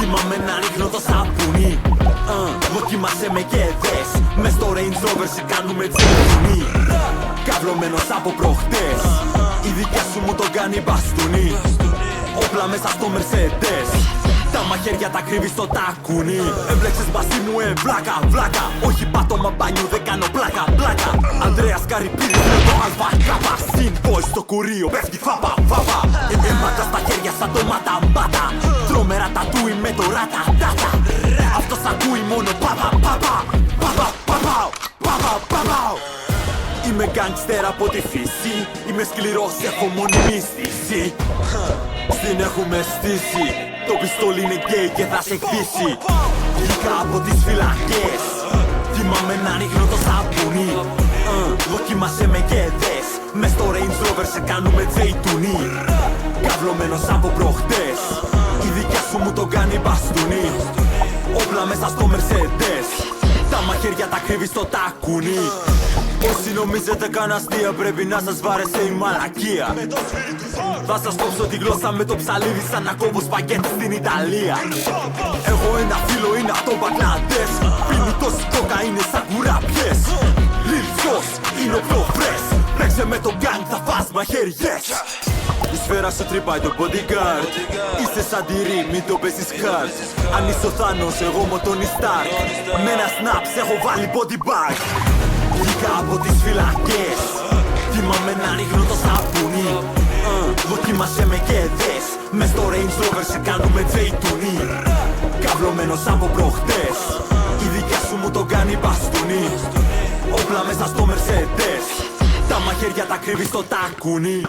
Θυμάμαι να ρίχνω το σαπούνι. Δοκίμασε με και δες. Μες στο Range Rover σε κάνουμε τσιρκουνί. Καυλωμένος από προχτές. Η δικιά σου μου τον κάνει μπαστούνι. Όπλα μέσα στο Mercedes. Τα μαχαίρια τα κρύβει στο τακούνι. Έμπλεξες μαζί μου βλάκα, βλάκα. Όχι πάτωμα μπάνιου, δεν κάνω πλάκα, πλάκα. Ανδρέας Καρυπίδης με το αλφα κάπα. Συν boy στο κουρίο, πέφτει φάπα, φάπα. Έμπατα στα χέρια σαν το ματαμπάτα. Τρομερά τατούι με το ράτα, τάτα. Αυτός ακούει μόνο πάπα, πάπα. Πάπα, πάπα, πάπα, πάπα. Είμαι γκάνγκστερ από τη φύση. Είμαι σκληρός, έχω μόνιμη στήση. Στην έχουμε στήσει. Το πιστόλι είναι γκέι και θα σε χτίσει. Βγήκα από τις φυλακές. Θυμάμαι να ρίχνω το σαπούνι. Δοκίμασε με και δες. Μες στο Range Rover σε κάνουμε τζεϊτουνί. Καυλωμένος από προχτές. Η δικιά σου μου τον κάνει μπαστούνι. Όπλα μέσα στο Mercedes. Τα μαχαίρια τα κρύβει στο τακούνι. Όσοι νομίζετε καν αστεία, πρέπει να σας βάρεσε η μαλακία. Θα σας κόψω τη γλώσσα με το ψαλίδι σαν να κόβω σπαγγέτι στην Ιταλία. Έχω ένα φίλο, είναι από το Μπαγκλαντές. Πίνει τόση κοκαίνη σαν κουραμπιές. Λιλσός, είναι ο πιο φρες. Παίξε με το γκάνγκ, θα φας μαχαιριές. Η σφαίρα σου τρυπάει το bodyguard. Είσαι σαν τη ρή, μην το παίζεις hard. Αν είσαι ο Θάνος, εγώ είμαι ο Τόνι Σταρκ. Με ένα snaps έχω βάλει body bag. Βγήκα από τις φυλακές. Θυμάμαι να ρίχνω το σαπούνι. Δοκίμασε με και δες. Μες στο Range Rover σε κάνουμε τζεϊτουνί. Καυλωμένος από προχτές. Η δικιά σου μου τον κάνει μπαστούνι. Όπλα μέσα στο Mercedes. Τα μαχαίρια τα κρύβει στο τακούνι.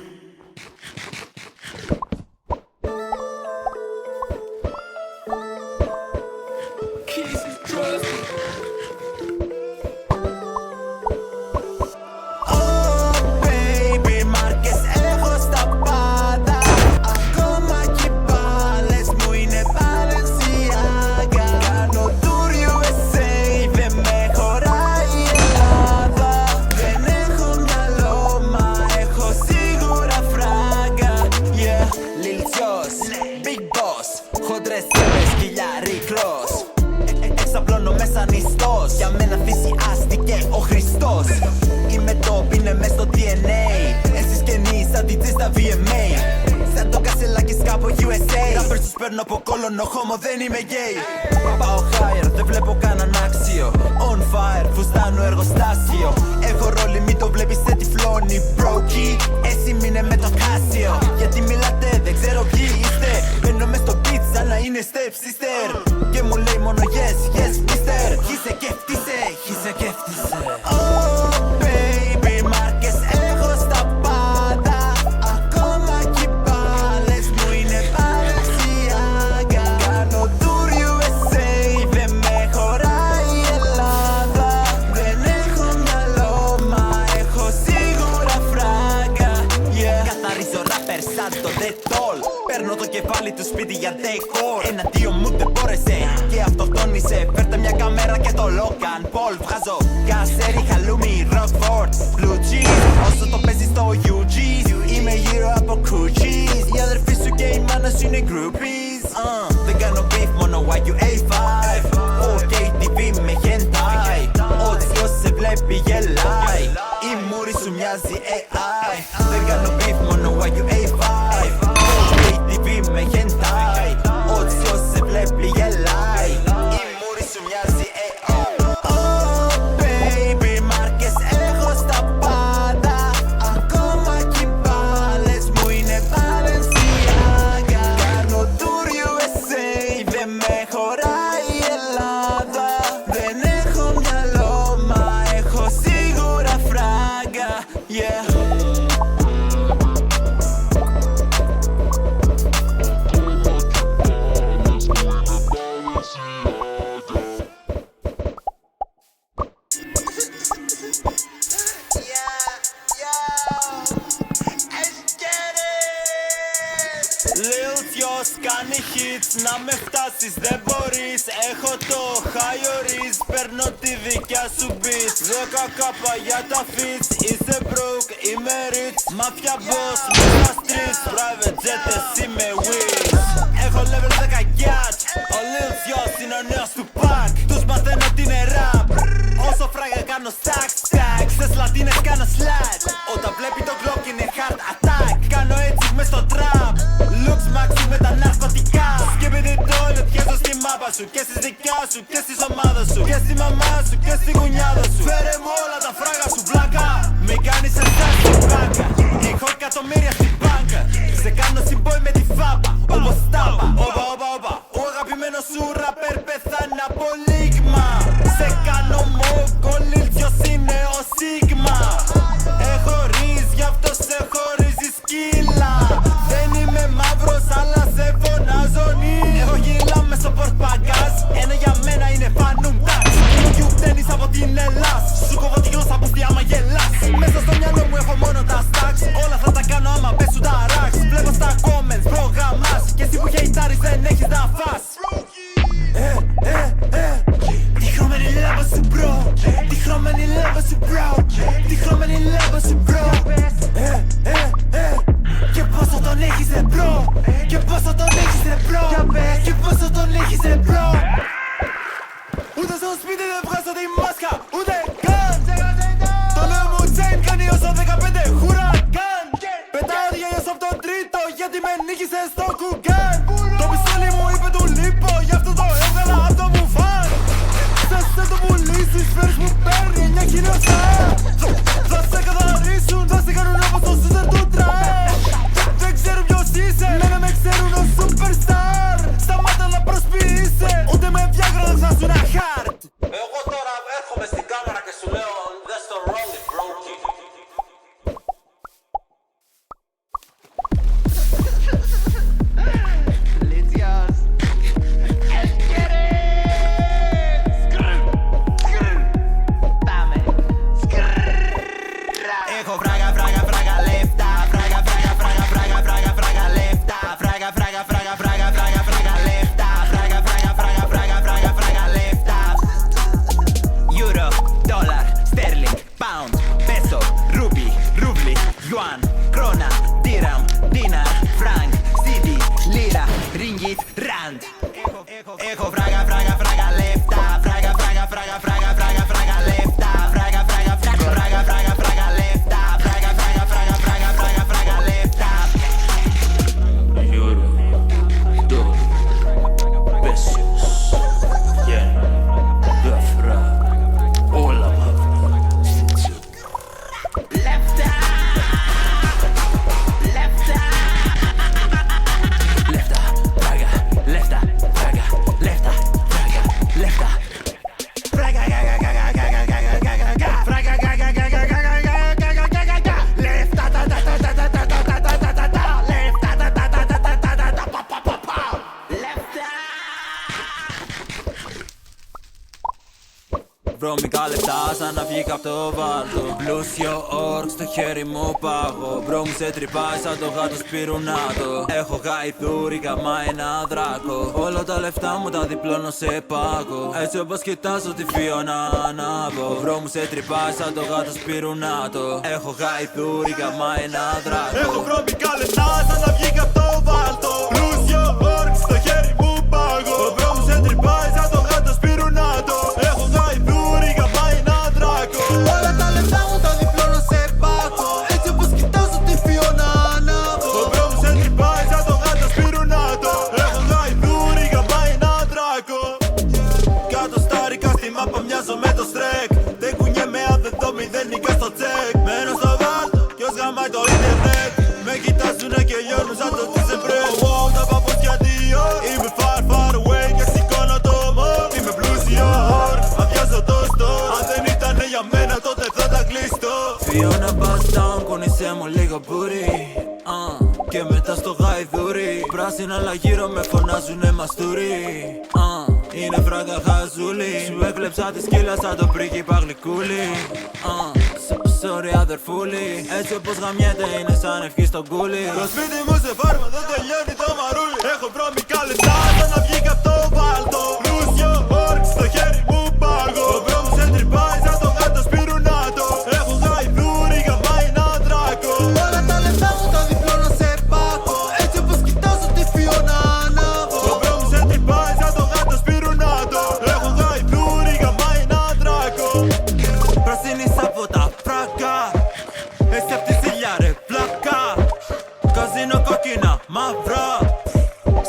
Χοντρές τσέπες, χιλιάρι κλός. Εξαπλώνω μέσα νηστός. Για μένα θυσιάστηκε ο Χριστός. Είμαι top, είναι μες στο DNA. Εσείς καινοί σαν DJ στα VMA. Σαν το Κασελάκης κάπου USA. Rappers τους παίρνω από κόλωνο, χώμο δεν είμαι gay. Πάω higher, δεν βλέπω κανέναν άξιο. On fire, φουστάνω εργοστάσιο. Έχω ρόλι, μην το βλέπεις σε τυφλώνει. Brokey, εσύ μείνε με το Casio. Γιατί μιλάτε, δεν ξέρω ποιοι είστε. Μπαίνω μες στο beat σαν να είναι step sister. Και μου λέει μόνο yes, yes mister. Χύσε και φτύσε, χύσε και φτύσε. Oh baby, μάρκες έχω στα πάντα. Ακόμα κι οι πάλες μου είναι Balenciaga. Κάνω tour USA, δεν με χωράει η Ελλάδα. Δεν έχω μυαλό, μα έχω σίγουρα φράγκα. Καθαρίζω rapper σαν το Dettol. Παίρνω το κεφάλι του σπίτι για decor. Εναντίον μου δεν μπόρεσε και αυτοκτόνησε. Φέρτε μια κάμερα και το Logan Paul. Βγάζω κασέρι, χαλούμι, Rockford, Blue Cheese. Όσο το παίζει στο UG's, είμαι γύρω από Coogies. Οι αδερφοί σου και η μάνα σου είναι groupies. Δεν κάνω beef, μόνο YUA5. OK TV με hentai. Ό,τι ποιος σε βλέπει γελάει. Η μούρη σου μοιάζει AI. Δεν κάνω beef, μόνο YUA5. Με hentai. Ό,τι ποιος σε βλέπει γελάει. Η μούρη σου μοιάζει Oh baby, μάρκες έχω στα πάντα. Ακόμα κι οι πάλες μου είναι Balenciaga. Κάνω tour USA, δεν με χωράει η Ελλάδα. Δεν έχω μυαλό, μα έχω σίγουρα φράγκα. Yeah. κάνει hits. Να με φτάσεις δεν μπορείς. Έχω το high oris. Παίρνω τη δικιά σου beat. 10 κάπα για τα fits. Είσαι broke, είμαι rich. Μαφια boss, μες στα streets. Private jet, εσύ με wish. Έχω level 10 γκιάτ. Ο Lil Jon είναι ο νέος του pack. Τους μαθαίνω τι είναι rap. Όσο φράγα κάνω stack. Στις λατίνες κάνω slack. Όταν βλέπει το Glock είναι hard attack. Κάνω έτσι μες στο trap. Looks maxi με τα ναρκωτικά. Σκύπητη toilet, πιέζω στη μάπα σου. Και στη δικιά σου και στις ομάδες σου. Και στη μαμά σου και στη γουνιάδα σου. Φέρε μου όλα τα φράγα σου βλάκα. Μην κάνεις εσάς την μπάνκα. Έχω εκατομμύρια στην μπάνκα. Σε κάνω συμπόι με τη φάπα. Όπως τάπα, όπα όπα όπα. Ο αγαπημένος σου ραπέρ πεθάνει από λίγμα. Σε κάνω μόκο, Lil Jon είναι ο Σίγμα. Έχω ρίζ, γι' αυτό σε χωρίζει σκύλα. Δεν είμαι μαύρος αλλά σε φωνάζω νι. Έχω γύλα μέσω πορτπαγκάζ. Ένα για μένα είναι φάνουμ τάξ. You τένις από την Ελλάς. Σου κόβω τη γλώσσα που στη άμα γελάς. Μέσα στο μυαλό μου έχω μόνο τα stacks. Όλα θα τα κάνω άμα πέσουν τα racks. Βλέπω στα comments, προγραμμάς. Και εσύ που χεϊτάρεις δεν έχεις να φας. Τη χρώμενη λάμπα σου bro. Τη χρώμενη λάμπα σου bro. Τη χρώμενη λάμπα σου bro. Και πόσο τον έχεις ρε bro. Και πόσο τον έχεις ρε bro. Και πόσο τον έχεις ρε bro. Ούτε στο σπίτι δεν βγάζω τη μάσκα. Ούτε καν. Το νέο μου chain κάνει όσο 15 χουρακάν. Πετάω διέλιος από τον τρίτο γιατί με νίκησε στο κουκάν. Το πιστόλι μου είπε του λείπω, γι' αυτό το έβγαλα από το μπουφάν. Θες να το πουλήσεις, φέρεις μου παίρνει 9 χιλιοστά. Θα σε καθαρίσουν, θα σε κάνουν όπως το σούτερ του τραπ. Δεν ξέρουν ποιος είσαι, μένα με ξέρουν ο superstar. Σταμάτα να προσποιείσαι, ούτε με Viagra δεν θα σου ένα χάρτ. Εγώ τώρα έρχομαι στην κάμερα και σου λέω that's the wrong bro. Έχω φράγα, φράγα, φράγα λεφτά. Φράγα, φράγα, φράγα, φράγα, φράγα, φράγα λεφτά. Φράγα, φράγα, φράγα, φράγα, φράγα, φράγα λεφτά. Φράγα, φράγα, φράγα, φράγα, φράγα, φράγα λεφτά. Euro, dollar, sterling, pound, peso, rupee, ρούβλι, yuan, krona, dirham, dinar, franc, city, lira, ringgit, rand. Έχω φράγα, φράγα, φράγα λεφτά. Φράγα, φράγα, φράγα, φράγα, φράγα, φράγα λεφτά. Φράγα, φράγα, φράγα, φράγα, φράγα, φράγα λεφτά. Φράγα, φράγα, φράγα, φράγα, φράγα, φράγα λεφτά. Euro, dollar, pesos, yen, gafra, όλα μαύρα. Λεφτά, λεφτά. Λεφτά, φράγα, λεφτά, φράγα, λεφτά, φράγα, λεφτά. Φράγα, γα, γα, γα, γα, γα, γα, γα, γα, γα. Φράγα, γα, γα, γα, γα, γα, γα, γα, γα, γα, γα, γα. Λεφτά, τα, τα, τα, τα, τα, τα, τα, τα, τα, τα, τα. Λεφτά, τα, τα, τα, τα, τα, τα, τα, πα, πα, πα, πα. Λεφτά. Βρώμικα λεφτά σαν να βγήκα απ' το βάλτο. Πλούσιο όρκ στο χέρι μου πάγω. Μπρο μου σε τρυπάει σαν το γάτο σπιρουνάτο. Έχω γαϊδούρι γαμά ένα δράκο. Όλα τα λεφτά μου τα διπλώνω σε πάγο. Έτσι όπως κοιτάζω τη Φιώνα ανάβω. Μπρο μου σε τρυπάει σαν το γάτο σπιρουνάτο. Έχω γαϊδούρι γαμά ένα δράκο. Έχω βρώμικα λεφτά σαν να βγήκα απ' το βάλτο. Πλούσιο όρκ στο χέρι μου πάγω. Ο μπρο μου σε τρυπάει σαν το γάτο σπιρουνάτο. Έχω γαϊδούρι γαμά ένα δράκο. Όλα τα λεφτά μου τα διπλώνω σε πάγο. Έτσι όπως κοιτάζω τη Φιώνα ανάβω. Ο μπρο μου σε τρυπάει σαν το γάτο σπιρουνάτο. Έχω γαϊδούρι γαμά ένα δράκο. Κάτω στα ρικά στη μάπα μοιάζω με το στρεκ. Δεν κουνιέμαι αν δεν δω μηδενικά στο τσεκ. Μένω στο βάλτο κι ως γαμάει το ίντερνετ. Με κοιτάζουνε και λιώνουν σαν το τι σε πρέτ. Wow, τα παπούτσια Dior. Είμαι far far away και σηκώνω το μόρ. Είμαι πλούσιο όρκ, αδειάζω το store. Αν δεν ήτανε για μένα τότε θα τα κλειστώ. Φιώνα bust down, κούνησέ μου λίγο μπουρί. Και μετά στο γαϊδούρι. Πράσινα αλλά γύρω με φωνάζουνε μαστούρι. είναι φράγκα χαζούλη. Σου έκλεψα τη σκύλα σαν το πρίγκιπα γλυκούλη. Sorry αδερφούλη, έτσι όπως γαμιέται είναι σαν ευχή στο κούλι. Το σπίτι μου σε φάρμα δεν τελειώνει το μαρούλι. Έχω βρώμικα λεφτά σαν να βγήκα απ' το βάλτο. Πλούσιο όρκ στο χέρι μου πάγω. Ο μπρο μου σε τρυπάει σαν το γάτο σπιρουνάτο. Έχω γαϊδούρι γαμάει ένα δράκο. Όλα τα λεφτά μου τα διπλώνω σε πάκο. Έτσι όπως κοιτάζω τη Φιώνα ανάβω. Ο μπρο μου σε τρυπάει σαν το γάτο σπιρουνάτο. Έχω γαϊδούρι γαμάει ένα δράκο. Πράσινη από τα φράγκα, εσύ απ' τη ζήλια ρε πλάκα. Καζίνο κόκκινα μαύρα,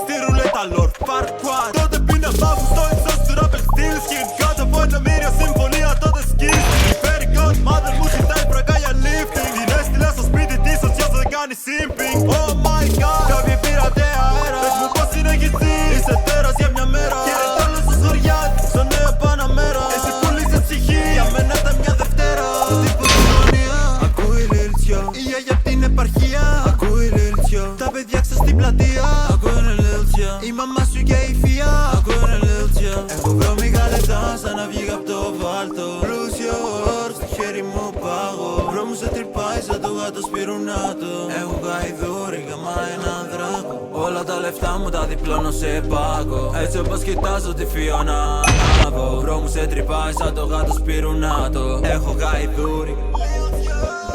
στη ρουλέτα Lord Farquaad. Τότε πίνα μαύρου στο ύψος του Rappel Steel Skin. Κάτω από ένα μοίρια συμφωνία τότε skills. Η Fairy Godmother μου ζητάει φραγκά για lifting. Την έστειλα στο σπίτι της οσιάς δεν κάνει simping. Oh my god, κάποιοι πήρατε αέρα. Πες μου πως συνεχιστεί, είσαι τέρας για μια μέρα. Χαιρετώ όλους τους χωριάτες, στο νέο Παναμέρα. Εσύ πουλήσες ψυχή, για μένα ήταν μια Δευτέρα. Τίποτα γωνία, Ακούει λίλτσιο, η γιαγιά απ' την επαρχία. ακούει λίλτσιο, Τα παιδιά ξα στην πλατεία. ακούει λίλτσιο, Η μαμά σου και η φία. ακούει λίλτσιο. Έχω βρώμικα λεφτά σαν να βγήκα απ' το βάλτο. Πλούσιο όρκ στο χέρι μου πάγω. Μπρο μου σε τρυπάει σαν το γάτο σπιρουνάτο. Έχω γαϊδούρι γαμάει ένα δράκο. Όλα τα λεφτά μου τα διπλώνω σε πάκο. Έτσι όπως κοιτάζω τη Φιώνα ανάβω. Μπρο μου σε τρυπάει σαν το γάτο σπιρουνάτο. Έχω γαϊδούρι.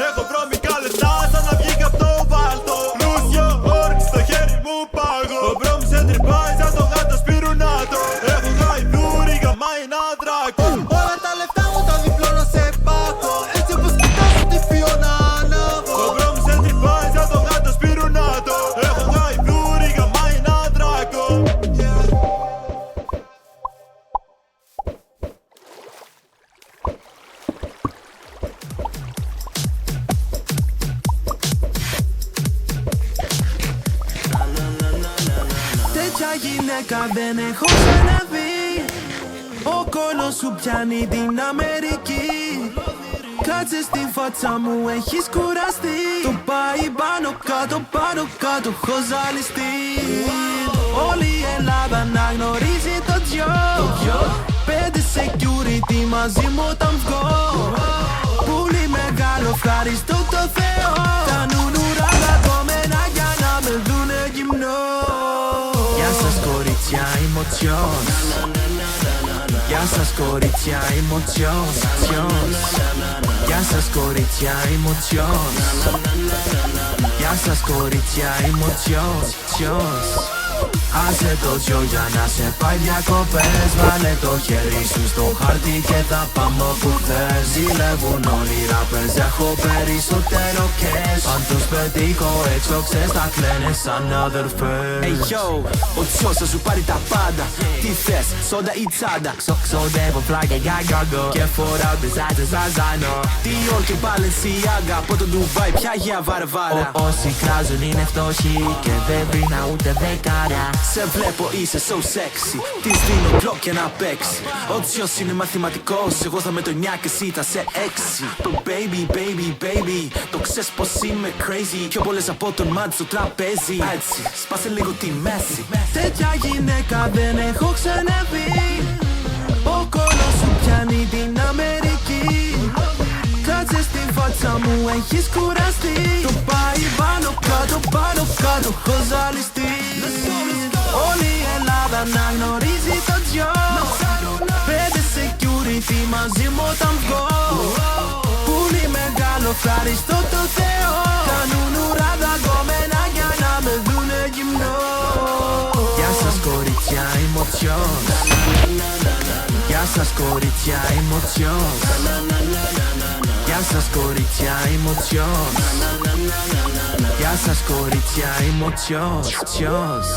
Έχω βρώμικα λεφτά σαν να βγήκα απ' το βάλτο. Πλούσιο όρκ στο χέρι μου πάγω. Ο μπρο μου σε τρυπάει σαν το γάτο σπιρουνάτο. Έχω γαϊδούρι γαμάει ένα δράκο. Όλα τα λεφτά μου τα διπλώνω σε πάκο. Έτσι όπως κοιτάζω τη Φιώνα ανάβω. Ο μπρο μου σε τρυπάει σαν το γάτο σπιρουνάτο. Έχω γαϊδούρι γαμάει ένα δράκο. Τέτοια γυναίκα δεν έχω ξαναδεί. Ο κόλος σου πιάνει την Αμερική. Κάτσε στη φάτσα μου, έχεις κουραστεί. Το πάει πάνω κάτω, έχω ζαλιστεί. Όλη η Ελλάδα να γνωρίζει το Τζιο. 5 security μαζί μου όταν βγω. Πολύ μεγάλο ευχαριστώ το Θεό. Τα νουνουρά δακόμενα για να με δουνε γυμνό. Γεια σας κορίτσια, είμαι ο Τσιος. Γεια σας κορίτσια, είμαι ο Τσιος. Γεια σας κορίτσια, είμαι ο Τσιος. Γεια σας κορίτσια, είμαι ο Τσιος. Άσε το Τζιο για να σε πάει διακοπές. Βάλε το χέρι σου στο χάρτη και θα πάμε όπου θες. Ζηλεύουν όλοι οι rappers, έχω περισσότερο cash. Αν τους πετύχω έξω ξέρεις θα κλαίνε σαν αδερφές. Hey yo, ο Τσιος θα σου πάρει τα πάντα. Τι θες, σόντα ή τσάντα? Ξοδεύω φλάγια για γκάγκο και φοράω designer ζαζάνο. Dior και Balenciaga, από το Ντουβάι πια για βαρβάρα. Όσοι κράζουν είναι φτωχοί και δεν βρήνα ούτε δεκάρα. Σε βλέπω είσαι so sexy, της δίνω κλοκ και να παίξει. Ο Τσιος είναι μαθηματικός, εγώ θα με το 9 και εσύ θα σε 6. Το baby, το ξέρεις πως είμαι crazy. Πιο πολλές από τον μάτι στο τραπέζι. Έτσι, σπάσε λίγο τη μέση. Τέτοια γυναίκα δεν έχω ξαναδεί. Ο κόλος σου πιάνει την Αμερική. Κάτσε στη φάτσα μου, έχεις κουραστεί. Το πάει πάνω κάτω, έχω ζαλιστεί. Όλη η Ελλάδα να γνωρίζει το Τζιο. 5 security μαζί μου όταν βγω. Πολύ μεγάλο ευχαριστώ το Θεό. Τα νουνουρά δαγκωμένα για να με δουνε γυμνό. Γεια σας κορίτσια, είμαι ο Τσιος. Γεια σας κορίτσια, είμαι ο Τσιος. Γεια σας κορίτσια, είμαι ο Τσιος. Γεια σας κορίτσια, είμαι ο Τσιος.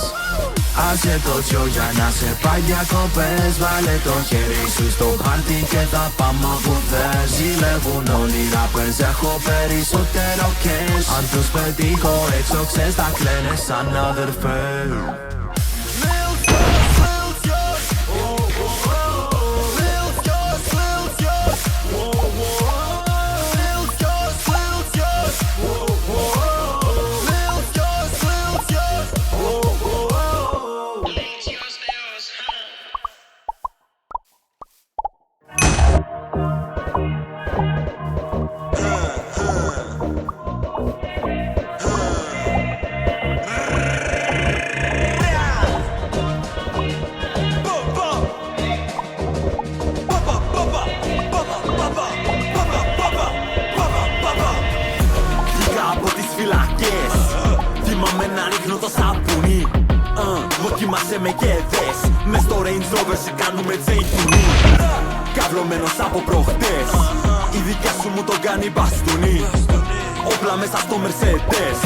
Άσε το Τζιο για να σε πάει διακοπές. Βάλε το χέρι σου στο χάρτη και θα πάμε όπου θες. Ζηλεύουν όλοι οι rappers, έχω περισσότερο cash. Αν τους πετύχω έξω ξέρεις θα κλαίνε σαν αδερφές. Δοκίμασε με και δες. Μες στο Range Rover σε κάνουμε J-Tune. Καυλωμένος από προχτές. Η δικιά σου μου τον κάνει μπαστούνι. Όπλα μέσα στο Mercedes.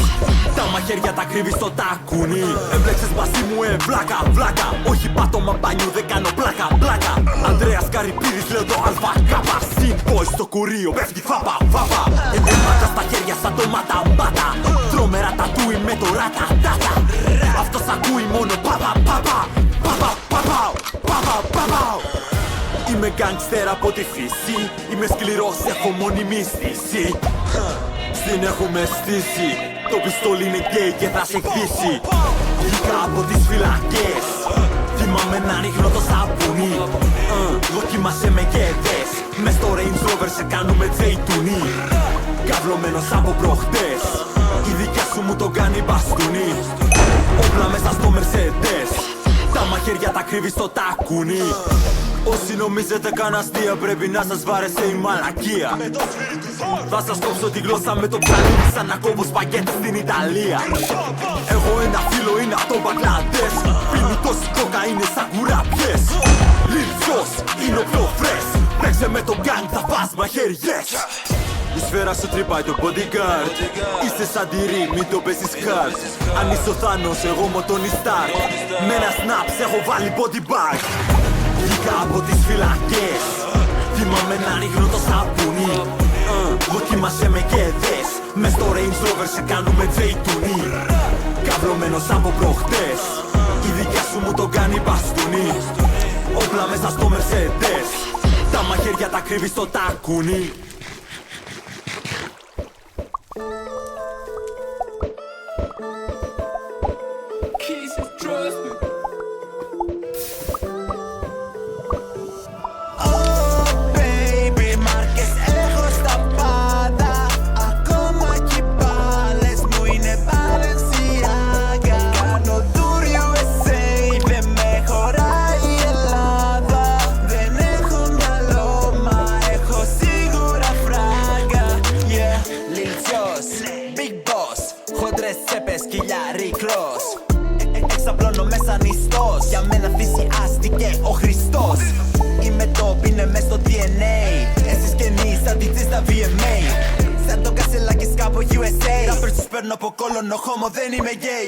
Τα μαχαίρια τα κρύβει στο τακούνι. Έμπλεξες μαζί μου βλάκα, βλάκα. Όχι πάτωμα μπάνιου, δεν κάνω πλάκα, πλάκα. Ανδρέας Καρυπίδης, λέω το ΑΚ. Συν boy στο κουρίο, πέφτει φάπα, φάπα. Ενδύματα στα χέρια σαν το ματαμπάτα. Τρόμερα τατούι με το ράτα, τάτα. Αυτός ακούει μόνο παπα, παπα. Παπα, παπα, παπα, παπα. Είμαι γκάνγκστερ από τη φύση. Είμαι σκληρός, έχω μόνιμη στήση. Στην έχουμε στήσει. Το πιστόλι είναι γκέι και θα σε χτίσει. Βγήκα από τις φυλακές. Θυμάμαι να ρίχνω το σαπούνι. Δοκίμασε με και δες. Μες στο Range Rover σε κάνουμε J-Tune. Καυλωμένος από προχτές. Η δικιά σου μου τον κάνει μπαστούνι. Όπλα μέσα στο Mercedes. Τα μαχαίρια τα κρύβει στο τακούνι. Όσοι νομίζετε καν αστεία, πρέπει να σας βάρεσε η μαλακία. Θα σας κόψω τη γλώσσα με το ψαλίδι σαν να κόβω σπαγγέτι στην Ιταλία. Έχω ένα φίλο, είναι από το Μπαγκλαντές. Πίνει τόση κοκαίνη σαν κουραμπιές. Lil Jon είναι ο πιο fresh. Παίξε με τον gang, θα φας μαχαιριές. Η σφαίρα σου τρυπάει το bodyguard. Είσαι σαν τη ρί, μην το παίζεις hard. Αν είσαι ο Θάνος, εγώ είμαι ο Tony Stark. Με ένα snaps έχω βάλει body bag. Βγήκα από τις φυλακές. Θυμάμαι να ρίχνω το σαπούνι. Δοκίμασε με και δες. Μες στο Range Rover σε κάνουμε J-Tune. Καυλωμένος από προχτές. Η δικιά σου μου τον κάνει μπαστούνι. Όπλα μέσα στο Mercedes. Τα μαχαίρια τα κρύβει στο τακούνι. Εξαπλώνω μέσα νηστός. Για μένα θυσιάστηκε ο Χριστός. Είμαι top, είναι μες στο DNA. Εσείς και εμείς σαν DJs στα VMA. Σαν το Κασελάκης κάπου USA. Rappers τους παίρνω από κόλωνο, χώμο δεν είμαι gay.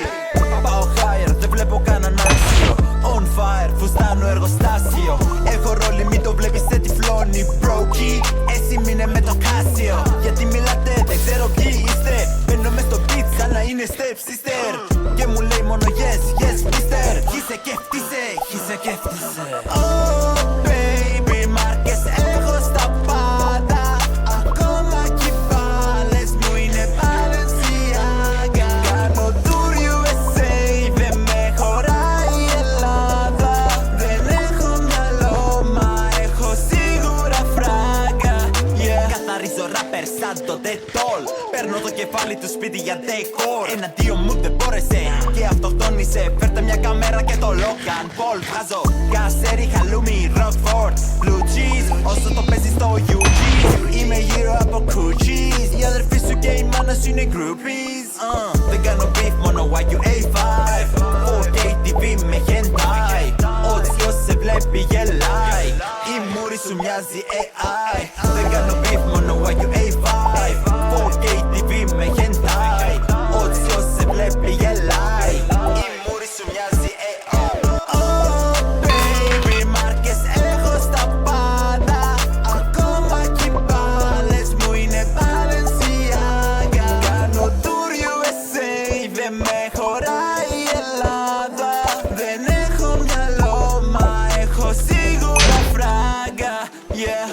Πάω higher, δεν βλέπω κανέναν άξιο. On fire, φουστάνω εργοστάσιο. Έχω ρόλι, μην το βλέπεις σε τυφλώνει. Brokey, εσύ μείνε με το Casio. Γιατί μιλάτε, δεν ξέρω ποιοι είστε. Μπαίνω μες στο beat σαν να είναι step sister. Και μου λέει μόνο yes, yes mister. Χύσε και φτύσε, χύσε και φτύσε. Oh baby, μάρκες έχω στα πάντα. Ακόμα κι οι πάλες μου είναι Balenciaga. Κάνω tour USA, δεν με χωράει η Ελλάδα. Δεν έχω μυαλό, μα έχω σίγουρα φράγκα. Καθαρίζω rapper σαν το Dettol. Παίρνω το κεφάλι του σπίτι για decor. Εναντίον μου δεν μπόρεσε και αυτοκτόνησε. Φέρτε μια κάμερα και το Logan Paul. Βγάζω κασέρι, χαλούμι, Rockford, Blue Cheese. Όσο το παίζει στο UG. Είμαι γύρω από coochies. Οι αδερφοί σου και η μάνα σου είναι groupies. Δεν κάνω beef, μόνο YUA5. 4K TV με hentai. Ό,τι ποιος σε βλέπει γελάει. Η μούρη σου μοιάζει AI. Δεν κάνω beef, μόνο YUA5. 4K TV με hentai. Ό,τι ποιος σε βλέπει γελάει. Η μούρη σου μοιάζει AI. Oh baby, μάρκες έχω στα πάντα. Ακόμα κι οι πάλες μου είναι Balenciaga. Κάνω tour USA, δεν με χωράει η Ελλάδα. Δεν έχω μυαλό, μα έχω σίγουρα φράγκα. Yeah.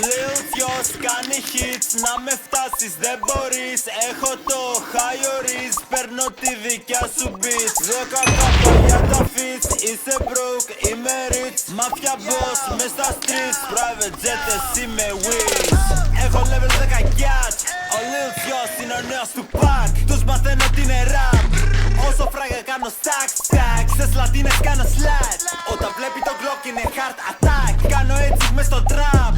Lil Dios κάνει hits, να με φτάσεις δεν μπορείς. Έχω το high oris, παίρνω τη δικιά σου beat. 10 κάπα για τα fits, είσαι broke, είμαι rich. Mafia boss, μες στα streets, private jet, εσύ με Wiz. Έχω level 10 gat, ο Lil Dios είναι ο νέος του pack. Τους μαθαίνω τι είναι rap, όσο φράγα κάνω stack. Στις λατίνες κάνω slide, όταν βλέπει το Glock είναι heart attack. Κάνω έτσι μες στο trap,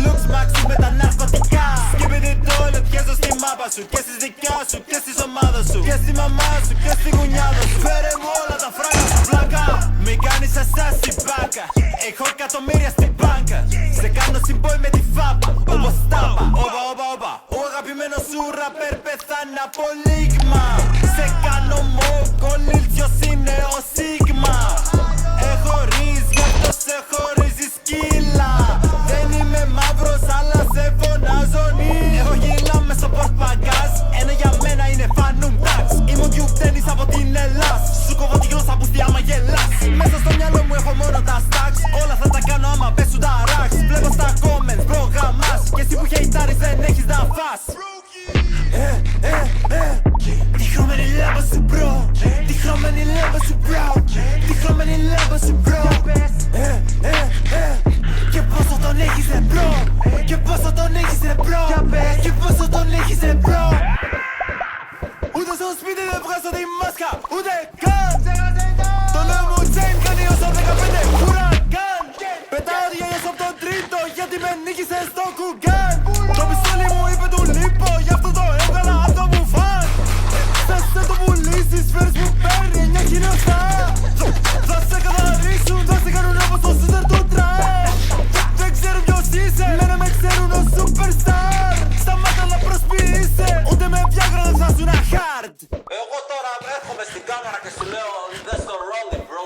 looks maxi με τα ναρκωτικά. Σκύπητη το πιέζω στη μάπα σου και στις δικιά σου και στις ομάδες σου και στη μαμά σου και στη γουνιάδα σου. Φέρε μου όλα τα φράγα σου πλάκα, μη κάνεις εσάς η μπάκα. Έχω εκατομμύρια στην μπάνκα, σε κάνω συμπόι με τη φάπα. Όπως τάπα, όπα όπα όπα. Ο αγαπημένος σου ραπέρ πεθάνει από λίγμα. Σε κάνω μόκο, Lil Dios είναι ο Σίγμα. Έχω ρίζ, γι' αυτό σε χωρίζει σκύλα. Δεν είμαι μαύρος αλλά σε φωνάζω νι. Έχω γύλα μες στο πορτπαγκάζ, ένα για μένα είναι φανούμ τάξ. Ήμουν γιουκτένης από την Ελλάς, σου κόβω τη γλώσσα που στη άμα γελάς. Μέσα στο μυαλό μου έχω μόνο τα stacks, όλα θα τα κάνω άμα πέσουν τα racks. Βλέπω στα comments, προγραμμάς, και εσύ που χεϊτάρεις δεν έχεις να φας. Τη χρωμένη λάμπα σου bro, τη χρωμένη λάμπα σου bro, τη χρωμένη λάμπα σου bro. Και πόσο τον έχεις ρε bro, και πόσο τον έχεις ρε bro, και πόσο τον έχεις ρε bro. Ούτε στο σπίτι δεν βγάζω τη μάσκα, ούτε καν. Το νέο μου chain κάνει όσο 15 huracán. Πετάω διέλιες από τον τρίτο γιατί με νίκησες στο κουγκάν. Το πιστόλι μου είπε του λείπω, γι' αυτό το έβγαλα από το μπουφάν. Θες να το πουλήσεις, φέρεις μου παίρνει 9 χιλιοστά. Θα σε καθαρίσουν, θα σε κάνουν όπως το σούτερ του τραπ. Δεν ξέρουν ποιος είσαι, μένα με ξέρουν ως superstar. Σταμάτα να προσποιείσαι, ούτε με Viagra δεν θα σου να hard. Εγώ τώρα έρχομαι στην κάμερα και σου λέω that's the rolling bro.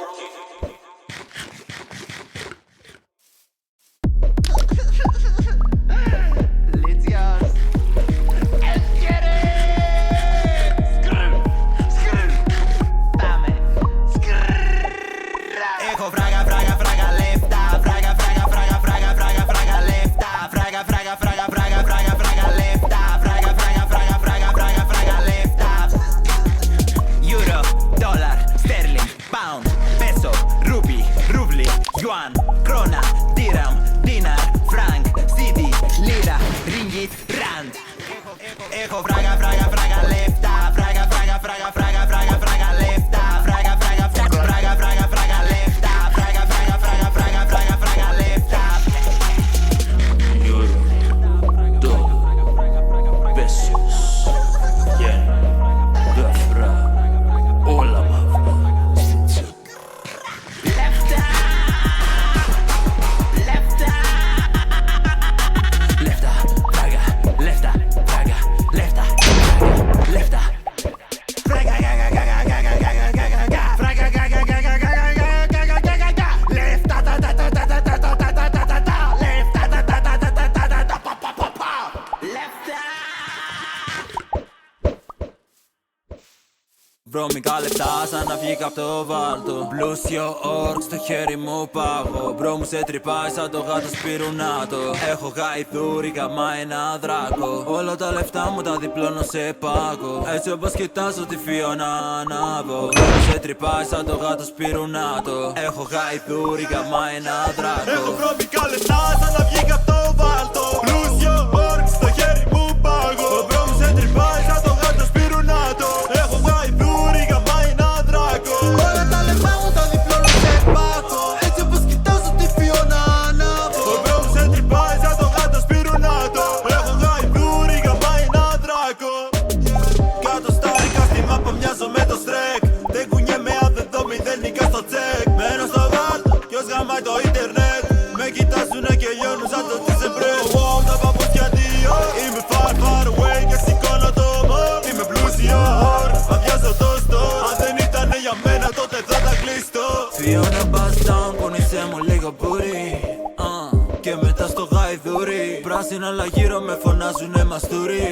Έχω φράγα, φράγα, φράγα, λεφτά. Φράγα, φράγα, φράγα, φράγα, φράγα, φράγα, λεφτά. Φράγα, φράγα, φράγα, φράγα, φράγα, φράγα, λεφτά. Φράγα, φράγα, φράγα, φράγα, φράγα, φράγα, λεφτά. Euro, dollar, sterling, pound, peso, rupee, ρούβλι, yuan, krona, dirham, dinar, franc, city, lira, ringgit, rand. Έχω φράγα, φράγα, φράγα, λεφτά. Φράγα, φράγα, φράγα, φράγα, φράγα, φράγα, λεφτά. Φράγα, φράγα, φράγα, φράγα, φράγα, λεφτά. Φράγα, φράγα, φράγα, φράγα, φράγα, φράγα, λεφτά. Euro, dollar, pesos, yen, gafra, όλα μαύρα. Λεφτά, λεφτά, λεφτά, φράγα, λεφτά, φράγα, λεφτά, φράγα, λεφτά. Φράγα, γα, γα, γα, γα, γα, γα, γα, γα, γα. Φράγα, γα, γα, γα, γα, γα, γα, γα, γα, γα, γα, γα. Λεφτά, τα, τα, τα, τα, τα, τα, τα, τα, τα, τα, τα, τα. Λεφτά, τα, τα, τα, τα, τα, τα, τα, τα, πα, πα, πα, πα. Λεφτά. Βρώμικα λεφτά σαν να βγήκα απ' το βάλτο. Πλούσιο όρκ στο χέρι μου πάγω. Μπρο μου σε τρυπάει σαν το γάτο σπιρουνάτο. Έχω γαϊδούρι γαμά ένα δράκο. Όλα τα λεφτά μου τα διπλώνω σε πάγο. Έτσι όπως κοιτάζω τη Φιώνα ανάβω. Μπρο μου σε τρυπάει σαν το γάτο σπιρουνάτο. Έχω γαϊδούρι γαμά ένα δράκο. Έχω βρώμικα λεφτά σαν να βγήκα απ' το βάλτο. Πλούσιο όρκ στο χέρι μου πάγω. Ο μπρο μου σε τρυπάει σαν το γάτο σπιρουνάτο. Έχω γαϊδούρι γαμά ένα δράκο. Όλα τα λεφτά μου τα διπλώνω σε πάγο. Έτσι όπως κοιτάζω τη Φιώνα ανάβω. Ο μπρο μου σε τρυπάει σαν το γάτο σπιρουνάτο. Έχω γαϊδούρι γαμά ένα δράκο. Κάτω στα ρικα στη μάπα μοιάζω με το στρεκ. Δεν κουνιέμαι αν δεν δω μηδενικά στο τσεκ. Μένω στο βάλτο κι ως γαμάει το ίντερνετ. Με κοιτάζουνε και λιώνουν σαν το τσιζεμπρέτ. Wow, τα παπούτσια δύο. Είμαι far far away και σηκώνω το μόρ. Είμαι πλούσιο όρ, αδειάζω το store. Αν δεν ήτανε για μένα τότε θα τα κλείστο. Φιώνα bust down, πονείσαι μου λίγο μπουρί. Και μετά στο γαϊδούρι. Πράσινα αλλά γύρω με φωνάζουνε μαστούρι.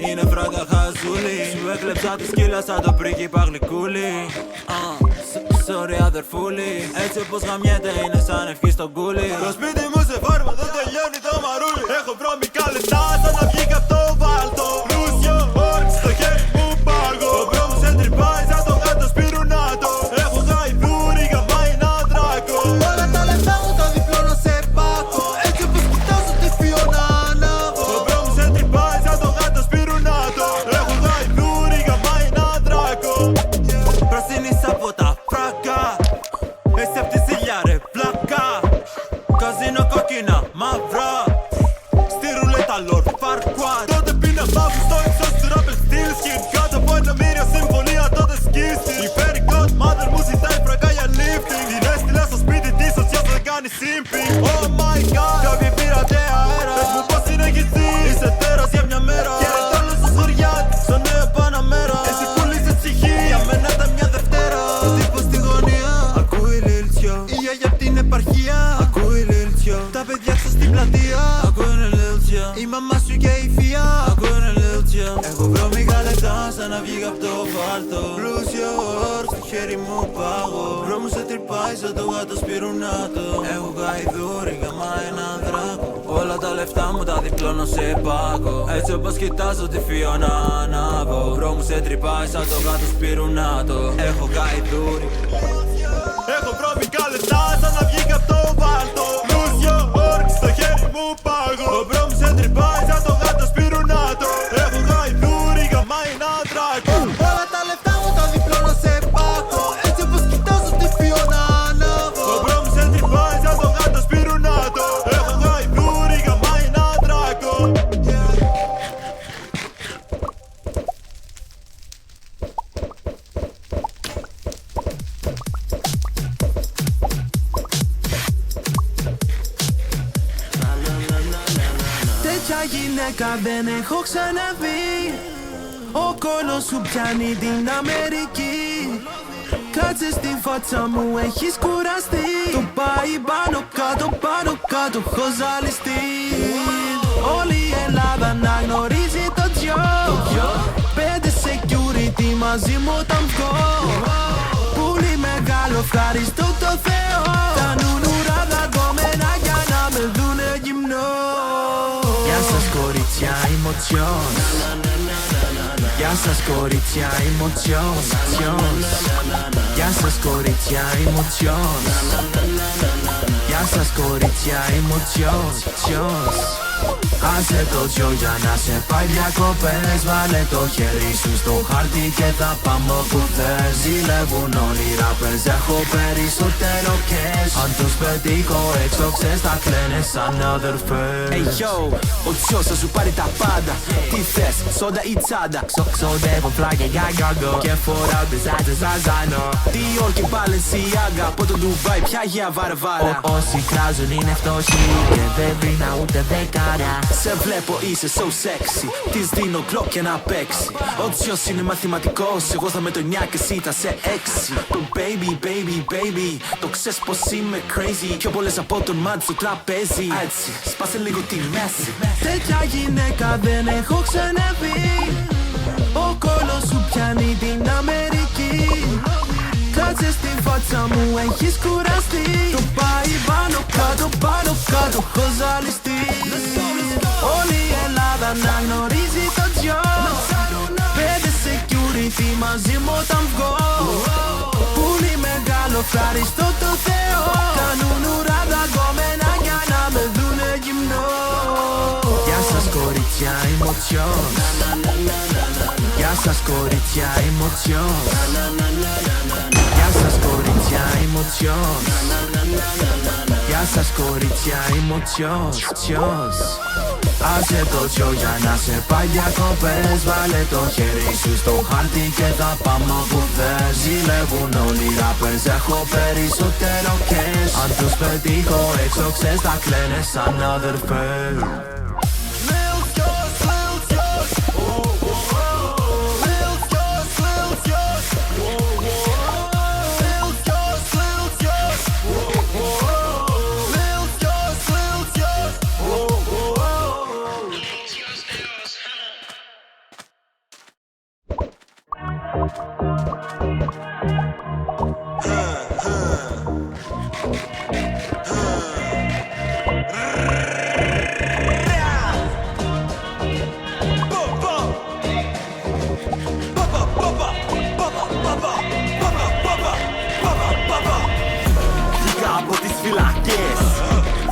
Είναι φράγκα χαζούλη. Σου έκλεψα τη σκύλα σαν το πρίγκιπα γλυκούλι. Sorry αδερφούλη. Έτσι όπως γαμιέται είναι σαν ευχή στον κούλι. Το σπίτι μου σε φάρμα δεν τελειώνει το πλευρά. Στη ρουλέτα Lord Farquaad. Τότε πίνα μαύρου στο ύψος του Rappel Steel Skin. Κάτω από ένα μοίρια συμφωνία τότε σκίστη. Η Fairy Godmother μου ζητάει φραγκά για lifting. Την έστειλα στο σπίτι της όσο δεν κάνει simping. Oh my god, κάποιοι πήρατε αέρα. Πες μου πως συνεχιστεί, είσαι τέρας για μια μέρα. Χαίρετε όλους τους χωριάτες, στο νέο Παναμέρα. Εσύ πουλήσες ψυχή, για μένα ήταν μια Δευτέρα. Ο τύπος στη γωνία, ακούει Λίλτσιο. Η γιαγιά απ' την επαρχία, ακούει Λίλτσιο. Τα παιδιά έξω στην πλατεία, ακούει Λίλτσιο. Η μαμά σου και η φία, ακούει Λίλτσιο. Έχω βρώμικα λεπτά σαν να βγήκα απ' το φάλτο. Πλούσιο όρ, στο χέρι μου πάγω. Μπρο μου σε τρυπάει σαν το γάτο σπιρουνάτο. Έχω γαϊδούρι, γαμά ένα δράκο. Όλα τα λεφτά μου τα διπλώνω σε πάκο. Έτσι όπως κοιτάζω τη Φιώνα ανάβω. Μπρο μου σε τρυπάει σαν το γάτο σπιρουνάτο. Έχω γαϊδούρι. Έχω βρώμικα λεφτά σαν να βγήκα απ' το βάλτο. Πλούσιο όρκ, στο χέρι μου πάγω. Ο μπρο μου σε τρυπάει σαν το γάτο σπιρουνάτο. Έχω γαϊδούρι, γαμά ένα δράκο. Όλα τα λεφτά μου τα διπλώνω σε πάκο. Έτσι όπως κοιτάζω τη Φιώνα ανάβω. Ο μπρο μου σε τρυπάει σαν το γάτο σπιρουνάτο. Έχω γαϊδούρι, γαμά ένα δράκο. Τέτοια γυναίκα δεν έχω ξαναδεί. Ο κόλος σου πιάνει την Αμερική. Κάτσε στη φάτσα μου, έχεις κουραστεί. Το πάει πάνω κάτω, έχω ζαλιστεί. Όλη η Ελλάδα να γνωρίζει το τζιο. 5 security μαζί μου όταν βγω. Πολύ μεγάλο ευχαριστώ το Θεό. Τα νουνουρά δαγκωμένα για να με δουνε γυμνό. Γεια σας κορίτσια, είμαι ο Τσιός. Γεια σας κορίτσια, είμαι ο Τσιός. Γεια σας κορίτσια, είμαι ο Τσιός. Γεια σας κορίτσια, είμαι ο Τσιός. Άσε το τζιο για να σε πάει διακοπές. Βάλε το χέρι σου στο χάρτη και θα πάμε όπου θες. Ζηλεύουν όλοι οι rappers, έχω περισσότερο cash. Αν τους πετύχω έξω ξέρεις θα κλαίνε σαν αδερφές. Hey yo, ο Τσιός θα σου πάρει τα πάντα. Τι θες, σόντα ή τσάντα? Ξοδεύω φλάκια για γκάγκο και φοράω τις άντζες ζαζάνο. Dior και Balenciaga, από το Ντουβάι πια για βαρβάρα. Όσοι κράζουν είναι φτωχοί και δεν βρήνα ούτε δεκάρα. Σε βλέπω είσαι so sexy. Της δίνω κλοκ και να παίξει. Ο Τσιός είναι μαθηματικός. Εγώ θα με το 9 και εσύ θα σε 6. Το baby, το ξέρεις πως είμαι crazy. Πιο πολλές από τον μάτι στο τραπέζι. Έτσι, σπάσε λίγο τη μέση. Τέτοια γυναίκα δεν έχω ξαναδεί. Ο κόλος σου πιάνει την Αμερική. Κάτσε στη φάτσα μου, έχεις κουραστεί. Το πάει πάνω κάτω, έχω ζαλιστεί. Όλη η Ελλάδα να γνωρίζει το τζιο. 5 security μαζί μου όταν βγω. Πολύ μεγάλο ευχαριστώ το Θεό. Κάνουν ουρά δαγκωμένα για να με δουνε γυμνό. Γεια σας κορίτσια, είμαι ο Τσιός. Γεια σας κορίτσια, είμαι ο Τσιός. Γεια σας κορίτσια, είμαι ο Τσιός. Γεια σας κορίτσια, είμαι ο Τσιός. Άσε το τσιο για να σε πάει διακοπές. Βάλε το χέρι σου στο χάρτη και θα πάμε όπου θες. Ζηλεύουν όλοι οι rappers, έχω περισσότερο cash. Αν τους πετύχω έξω ξέρεις θα κλαίνε σαν αδερφές.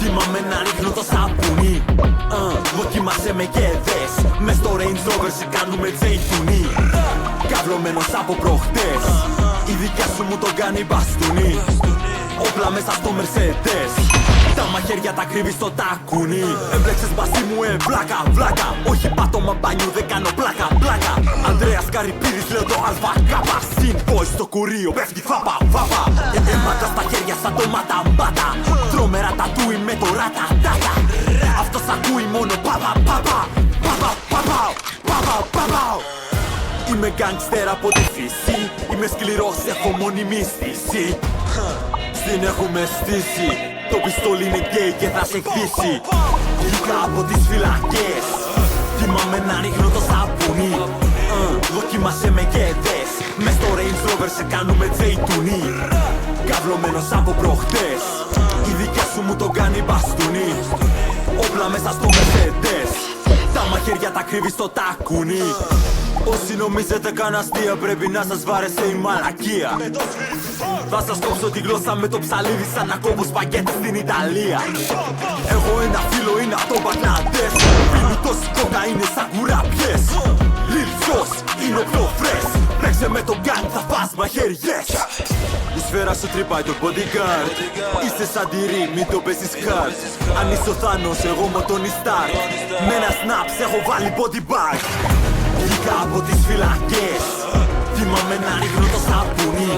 Θυμάμαι να ρίχνω το σαπούνι. Δοκίμασε με και δες. Μες στο Range Rover σε κάνουμε τζέιτουνι. Καυλωμένος από προχτές. Η δικιά σου μου τον κάνει μπαστούνι. Ο Όπλα μέσα στο Mercedes. Τα μαχαίρια τα κρύβει στο τακούνι. Έμπλεξες μαζί μου, βλάκα, βλάκα. Όχι πάτωμα μπάνιου, δεν κάνω πλάκα, πλάκα. Ανδρέας Καρυπίδης, λέω το ΑΚ. Συν boy στο κουρίο, πέφτει φάπα, φάπα. Αίματα στα χέρια σαν το ματαμπάτα. Τρομερά τατούι με το ράτα, τάτα. Αυτός ακούει μόνο παπα, παπα. Παπα, παπα, παπα, παπα. Είμαι γκάνγκστερ από τη φύση. Είμαι σκληρός, έχω μόνιμη στήση. Στην έχουμε στήσει. Το πιστόλι είναι γκέι και θα σε χτίσει. Βγήκα από τις φυλακές. Θυμάμαι να ρίχνω το σαπούνι. Δοκίμασε με και δες. Μες στο Range Rover σε κάνουμε τζεϊτουνί. Καυλωμένος από προχτές. Η δικιά σου μου το κάνει μπαστούνι. Όπλα μέσα στο Mercedes. Τα μαχαίρια τα κρύβει στο τακούνι. Όσοι νομίζετε καν αστεία, πρέπει να σας βάρεσε η μαλακία. Θα σας κόψω τη γλώσσα με το ψαλίδι σαν να κόβω σπαγγέτι στην Ιταλία. Έχω ένα φίλο, είναι από το Μπαγκλαντές. Πίνει τόση κοκαίνη σαν κουραμπιές. Lil Sos είναι ο πιο fresh. Παίξε με τον gang, θα φας μαχαιριές. Η σφαίρα σου τρυπάει το bodyguard. Είσαι σαν τη ρή, μην το παίζεις hard. Αν είσαι ο Θάνος, εγώ με τον Stark. Με ένα snaps έχω βάλει body bag. Βγήκα από τις φυλακές. Θυμάμαι να ρίχνω το σαπούνι.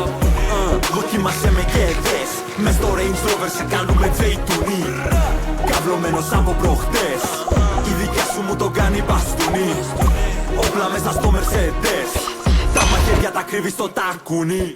Δοκίμασε με και δες. Μες στο Range Rover σε κάνουμε τζεϊτουνί. Καυλωμένος από προχτές. Η δικιά σου μου το κάνει μπαστούνι. Όπλα μέσα στο Mercedes. Τα μαχαίρια τα κρύβει στο τακούνι.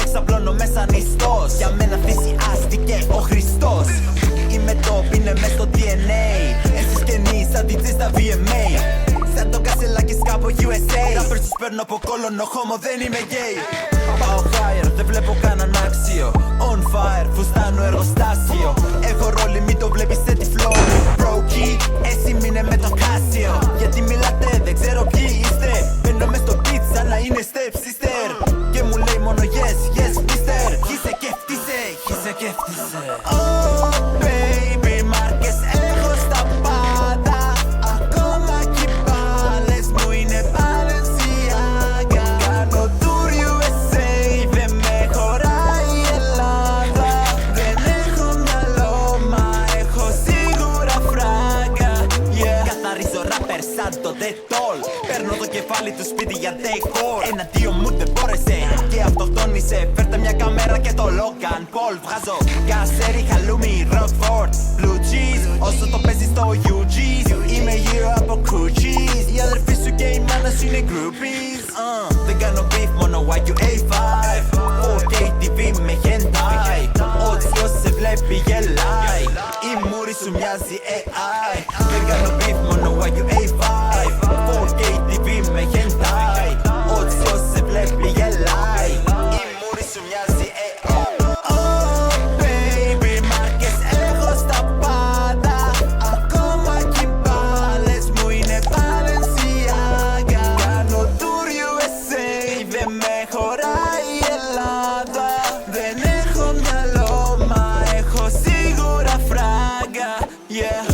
Εξαπλώνω μέσα νηστός. Για μένα θυσιάστηκε ο Χριστός. Είμαι top, είναι μες στο DNA. Εσείς και νης, σαν DJ στα VMA. Σαν το Κασελάκης κάπου USA. Rappers τους παίρνω από κόλωνο, χώμο δεν είμαι gay. Πάω higher, δεν βλέπω κανέναν άξιο. On fire, φουστάνω εργοστάσιο. Έχω ρόλι, μην το βλέπεις σε τη flow. Brokey, εσύ μείνε με το Casio. Γιατί μιλάτε, δεν ξέρω ποιοι είστε. Μπαίνω μες στο beat σαν να είναι step sister. Και μου λέει μόνο yes, yes mister. Χύσε και φτύσε, χύσε και φτύσε. Oh baby, μάρκες έχω στα πάντα. Ακόμα κι οι πάλες μου είναι Balenciaga. Κάνω tour USA, δεν με χωράει η Ελλάδα. Δεν έχω μυαλό, μα έχω σίγουρα φράγκα. Καθαρίζω rapper σαν το Dettol. Παίρνω το κεφάλι του σπίτι για decor. Εναντίον μου δεν μπόρεσε και αυτοκτόνησε. Φέρτε μια κάμερα και το Logan Paul. Βγάζω κασέρι, χαλούμι, Rockford, Blue Cheese. Όσο το παίζεις στο UG's. Είμαι γύρω από Coochies. Η αδερφή σου και η μάνα σου είναι groupies. Δεν κάνω beef, μόνο YUA5. 4K TV με hentai. Ό,τι ποιος σε βλέπει γελάει. Η μούρη σου μοιάζει AI. Δεν κάνω beef, μόνο YUA5. 4K TV με hentai. Ό,τι ποιος σε βλέπει γελάει. Η μούρη σου μοιάζει AI. Oh baby, μάρκες έχω στα πάντα. Ακόμα κι οι πάλες μου είναι Balenciaga. Κάνω tour USA, δεν με χωράει η Ελλάδα. Δεν έχω μυαλό, μα έχω σίγουρα φράγκα. Yeah.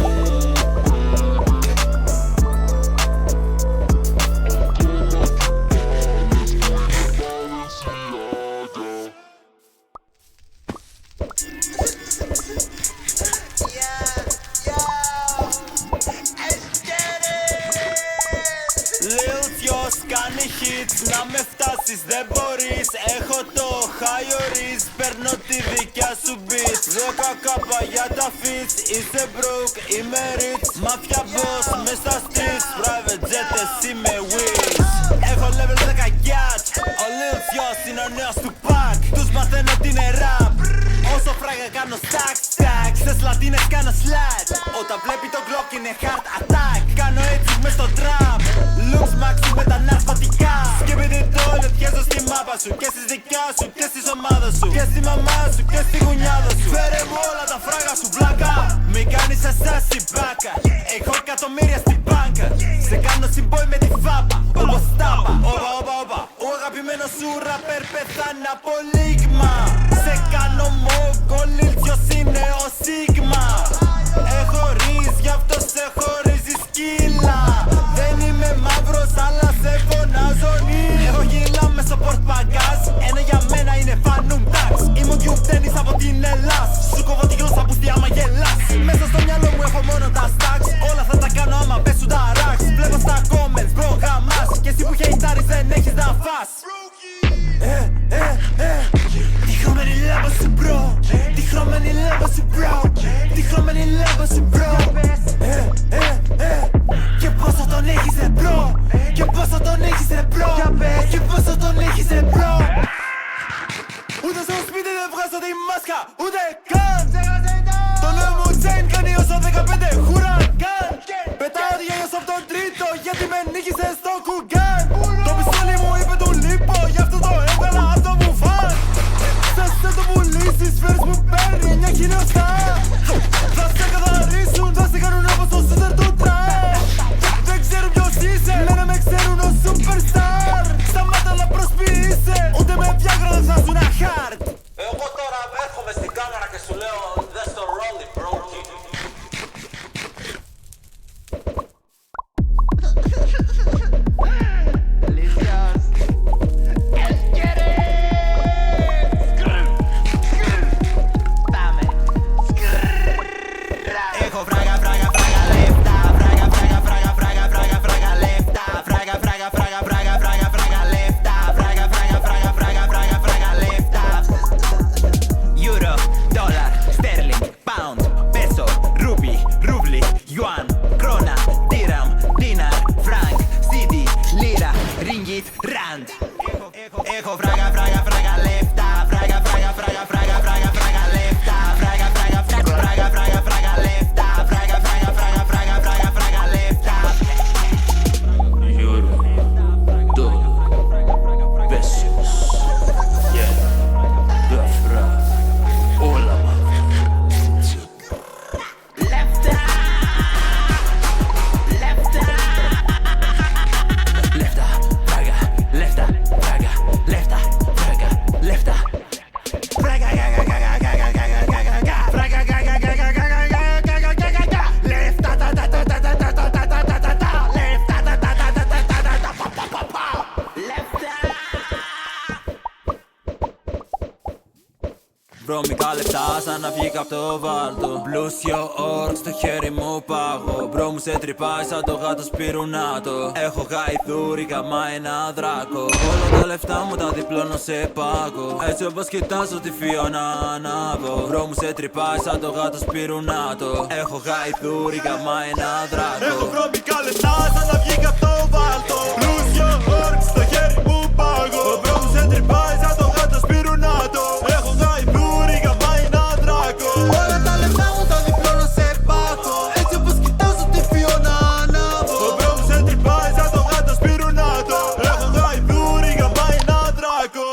Lil Sos κάνει hits, να με φτάσεις δεν μπορείς. Έχω το high oris, παίρνω τη δικιά σου beat. 10 κάπα για τα fits, είσαι broke, είμαι rich. Μαφιά boss, μες στα streets, private jet, εσύ με Wiz. Έχω level 10 yacht, ο Lil Sos είναι ο νέος του pack. Τους μαθαίνω τι είναι rap, όσο φράγα κάνω stack, stack. Στις λατίνες κάνω slide. Όταν βλέπει το Glock είναι heart attack. Κάνω έτσι μες στο trap. Looks maxi με τα ναρκωτικά. Σκέπεται το λετιάζω στη μάπα σου. Και στις δικιά σου και στις ομάδας σου. Και στη μαμά σου και στη γουνιάδα σου. Φέρε μου όλα τα φράγα σου βλάκα. Μη κάνεις ασάσι μπάκα. Έχω εκατομμύρια στην μπάνκα. Σε κάνω συμπόι με τη φάπα. Όπως τάπα. Όπα όπα όπα. Ο αγαπημένος σου ραπέρ πεθάνει από λίγμα. Σε κάνω μόγκολιλ ποιος είναι ο Σίγμα. Έχω ρίζ γι' αυτό σε χωρίζει σκύλα. Δεν είμαι μαύρος αλλά σε φωνάζω νι. Έχω γυλά μέσω πορτπαγκάζ. Ένα για μένα είναι φανούμ τάξ. Είμαι ο Γιουκτένης από την Ελλάς. Σου κόβω τη γλώσσα που στη άμα γελάς. Μέσα στο μυαλό μου έχω μόνο τα stacks. Όλα θα τα κάνω άμα πέσουν τα racks. Βλέπω στα comments bro γαμάς. Και εσύ που χεϊτάρεις δεν έχεις να φας. Τη χρωμένη λάμπα σου bro. Τη χρωμένη λάμπα σου bro. Τη χρωμένη λάμπα σου bro. Και πόσο τον έχεις ρε bro. Και πόσο τον έχεις ρε bro. Και πόσο τον έχεις ρε bro. Ούτε στο σπίτι δεν βγάζω τη μάσκα. Ούτε καν. Το νέο μου τσέιν κάνει όσο 15 χουρακάν. Πετάω διάγιος από τον τρίτο γιατί με νίκησε στο κουγκάν. Το πιστόλι μου είπε του λείπω γι' αυτό το έβγαλα από το μπουφάν. Θες να το πουλήσεις, φέρεις μου παίρνει 9 χιλιοστά. Θα σε καθαρίσουν, θα σε κάνουν όπως το σούτερ του τραπ. Δεν ξέρουν ποιος είσαι, λένε με ξέρουν ο superstar. Σταμάτα να προσποιείσαι, ούτε με Viagra δεν θα σου να χάρτ. Εγώ τώρα έρχομαι στην κάμερα και σου λέω δες το ρόλι bro. Έχω φράγα, φράγα, φράγα λεφτά. Φράγα, φράγα, φράγα, φράγα, φράγα, φράγα λεφτά. Φράγα, φράγα, φράγα, φράγα, φράγα, φράγα λεφτά. Φράγα, φράγα, φράγα, φράγα, φράγα, φράγα λεφτά. Euro, dólar, pesos, yen, dafra, όλα Λεφτά, λεφτά. Λεφτά, φράγα, λεφτά, φράγα, λεφτά, φράγα, λεφτά. Φράγα, γαγα, γαγα, γαγα, γαγα, γαγα, γαγα. Φράγα, γαγα, γαγα, γαγα, γαγα, γαγα, γαγα. Λεφτά, τα, τα, τα, τα, τα, τα, τα, τα, τα, τα, τα, τα. Λεφτά, τα, τα, τα, τα, τα, τα, τα, τα, πα, πα, πα, πα. Λεφτά. βρώμικα λεφτά σαν να βγήκα απ' το βάλτο. Πλούσιο όρκ στο χέρι μου πάγω. Μπρο μου σε τρυπάει σαν το γάτο σπιρουνάτο. Έχω γαϊδούρι γαμά ένα δράκο. Όλα τα λεφτά μου τα διπλώνω σε πάγο. Έτσι όπως κοιτάζω τη Φιώνα ανάβω. Μπρο μου σε τρυπάει σαν το γάτο σπιρουνάτο. Έχω γαϊδούρι γαμά ένα δράκο. Έχω βρώμικα λεφτά σαν να βγήκα απ' το βάλτο. Πλούσιο όρκ στο χέρι μου πάγω. Ο μπρο μου σε τρυπάει σαν το γάτο σπιρουνάτο. Έχω γαϊδούρι γαμά ένα δράκο. Όλα τα λεφτά μου τα διπλώνω σε πάκο. Έτσι όπως κοιτάζω τη Φιώνα ανάβω. Ο μπρο μου σε τρυπάει σαν το γάτο σπιρουνάτο. Έχω γαϊδούρι γαμά ένα δράκο.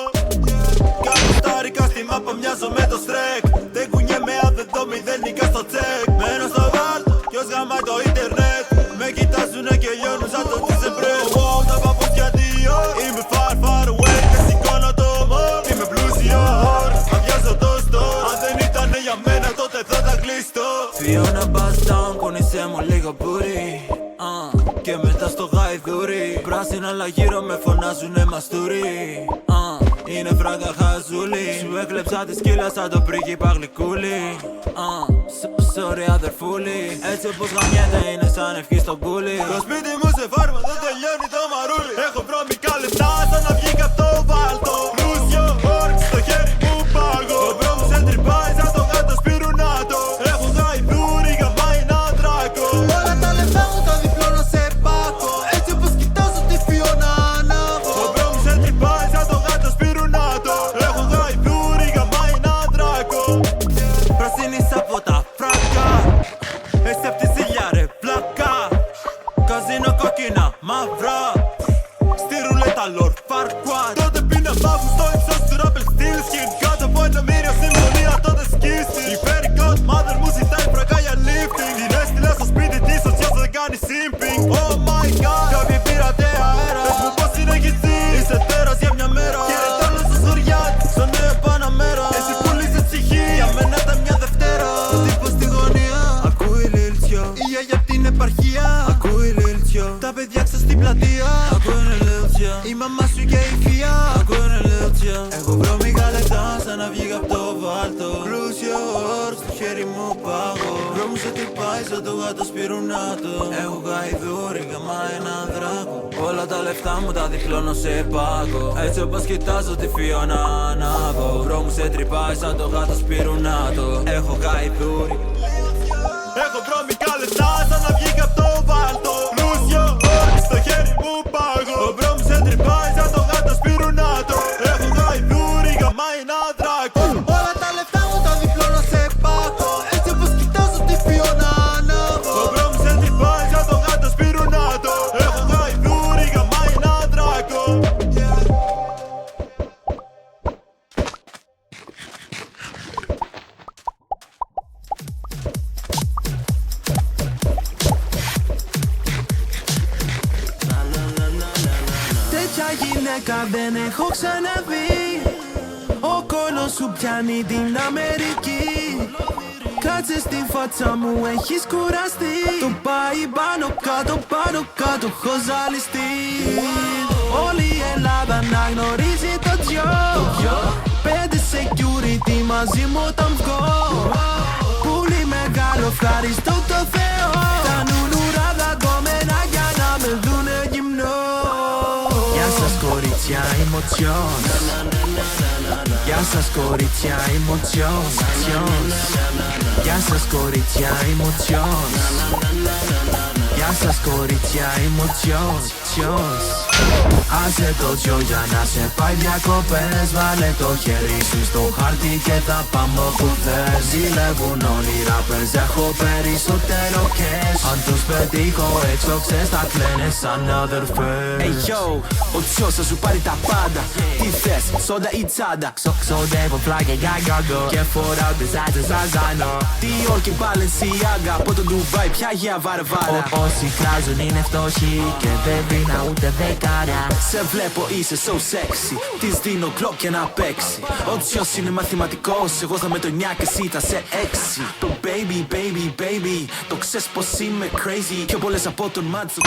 Κάνω στάρικα στη μάπα μοιάζω με το στρεκ. Δεν κουνιέμαι αν δεν δω μηδενικά στο τσεκ. Μένω στο βάλτο κι ως γαμάει το ίντερνετ. Με κοιτάζουνε και λιώνουν σαν το τσιζεμπρέ. Wow, τα παπούτσια δύο. Είμαι far far away και σηκώνω το μόρ. Είμαι πλούσιο όρκ, αδειάζω το store. Αν δεν ήτανε για μένα τότε θα τα κλειστώ. Φιώνα bust down, πόνισε μου λίγο μπουρί. Και μετά στο γαϊδούρι. Πράσινα αλλά γύρω με φωνάζουνε μαστούρι. Είναι φράγκα χαζούλη. Σου έκλεψα τη σκύλα σαν το πρίγκιπα γλυκούλι. Sorry αδερφούλη. Έτσι όπως γαμιέται είναι σαν ευχή στο πουλί. Το σπίτι μου σε φάρμα δεν τελειώνει το μαρούλι. Έχω βρώμικα λεφτά σαν να βγήκα απ' το βάλτο. Πλούσιο όρκ στο χέρι μου πάγω. Ο μπρο μου σε τρυπάει σαν το γάτο σπιρουνάτο. Έχω γαϊδούρι γαμά ένα δράκο. Όλα τα λεφτά μου τα διπλώνω σε πάκο. Έτσι όπως κοιτάζω τη Φιώνα ανάβω. Ο μπρο μου σε τρυπάει σαν το γάτο σπιρουνάτο. Έχω γαϊδούρι γαμά ένα δράκο. Πρασίνης από τα φράγκα. να βγήκα απ' το βάλτο. Πλούσιο όρκ στο χέρι μου πάγω. Μπρο μου σε τυπάει σαν το γάτο σπιρουνάτο. Έχω γαϊδούρι, γαμά ένα δράκο. Όλα τα λεφτά μου τα διπλώνω σε πάγο. Έτσι όπως κοιτάζω τη Φιώνα ανάβω. Μπρο μου σε τρυπάει σαν το γάτο σπιρουνάτο. Έχω γαϊδούρι. Έχω βρώμικα λεφτά σαν να βγήκα απ' το βάλτο. Πλούσιο όρκ στο χέρι μου πάγω. Ο μπρο μου σε τρυπάει σαν το γάτο σπιρουνάτο. Έχω γαϊδούρι, γαμάει ένα δράκο. Όλα τα λεφτά μου τα διπλώνω σε πάγο. Έτσι όπως κοιτάζω τη Φιώνα ανάβω. Ο μπρο μου σε τρυπάει σαν το γάτο σπιρουνάτο. Έχω γαϊδούρι, γαμάει ένα δράκο. Τέτοια γυναίκα δεν έχω ξαναδεί. Ο κόλος σου πιάνει την Αμερική. Κάτσε στη φάτσα μου, έχεις κουραστεί. Το πάει πάνω κάτω, έχω ζαλιστεί. Όλη η Ελλάδα να γνωρίζει το Τζιο. 5 security μαζί μου όταν βγω. Πολύ μεγάλο ευχαριστώ το Θεό. Τα νουλουρά δαγκωμένα για να με δουνε γυμνό. Γεια σας κορίτσια, είμαι ο Τζιος. Γεια σας κορίτσια, είμαι ο Τζιος. Γεια σας κορίτσια, είμαι ο Τζιος. Γεια σας κορίτσια, είμαι ο Τζιος. Άσε το Τζιο για να σε πάει διακοπές. Βάλε το χέρι σου στο χάρτη και θα πάμε όπου θες. Ζηλεύουν όλοι οι rappers, έχω περισσότερο cash. Αν τους πετύχω έξω ξέρεις θα κλαίνε σαν αδερφές. Hey yo, ο Τζιος θα σου πάρει τα πάντα. Τι θες, σόντα ή τσάντα? Ξοδεύω φλάγια για γιόγκο και φοράω τις άτζες ζαζάνο. Τι όρκη Balenciaga, από το Ντουμπάι πια για βαρβάρα. Όσοι κράζουν είναι φτωχοί και δεν πίνα ούτε δεκάρα. Σε βλέπω είσαι so sexy. Της δίνω κλοκ και να παίξει. Ο Τζιος είναι μαθηματικός. Εγώ θα με το 9 και εσύ θα σε 6. Το baby, το ξέρεις πως είμαι crazy. Πιο πολλές από τον Μάτσο.